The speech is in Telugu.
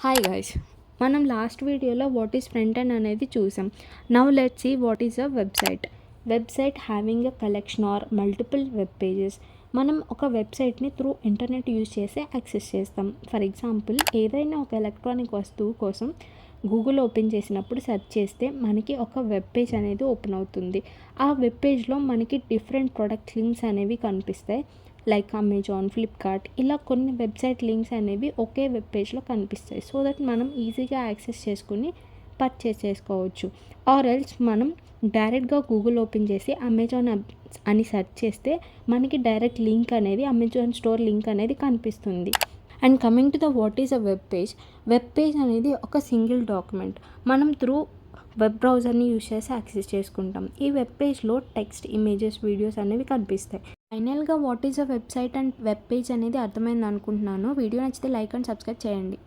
హాయ్ గైస్, మనం లాస్ట్ వీడియోలో వాట్ ఈస్ ఫ్రంట్ ఎండ్ అనేది చూసాం. Now let's see what is a website having a collection or multiple web pages. మనం ఒక వెబ్సైట్ని త్రూ ఇంటర్నెట్ యూజ్ చేసి యాక్సెస్ చేస్తాం. ఫర్ ఎగ్జాంపుల్, ఏదైనా ఒక ఎలక్ట్రానిక్ వస్తువు కోసం గూగుల్ ఓపెన్ చేసినప్పుడు సెర్చ్ చేస్తే మనకి ఒక వెబ్ పేజ్ అనేది ఓపెన్ అవుతుంది. ఆ వెబ్ పేజ్లో మనకి డిఫరెంట్ ప్రొడక్ట్ లింక్స్ అనేవి కనిపిస్తాయి. లైక్ అమెజాన్, ఫ్లిప్కార్ట్, ఇలా కొన్ని వెబ్సైట్ లింక్స్ అనేవి ఒకే వెబ్ పేజ్లో కనిపిస్తాయి. సో దట్ మనం ఈజీగా యాక్సెస్ చేసుకుని పర్చేస్ చేసుకోవచ్చు. ఆర్ ఎల్స్ మనం డైరెక్ట్గా గూగుల్ ఓపెన్ చేసి అమెజాన్ అని సెర్చ్ చేస్తే మనకి డైరెక్ట్ లింక్ అనేది, అమెజాన్ స్టోర్ లింక్ అనేది కనిపిస్తుంది. And coming to the what is a web page అనేది ఒక సింగిల్ డాక్యుమెంట్. మనం త్రూ వెబ్ బ్రౌజర్ని యూజ్ చేసి యాక్సెస్ చేసుకుంటాం. ఈ వెబ్ పేజ్లో టెక్స్ట్, ఇమేజెస్, వీడియోస్ అనేవి కనిపిస్తాయి. ఫైనల్గా what is a web page అనేది అర్థమైంది అనుకుంటున్నాను. వీడియో నచ్చితే లైక్ అండ్ సబ్స్క్రైబ్ చేయండి.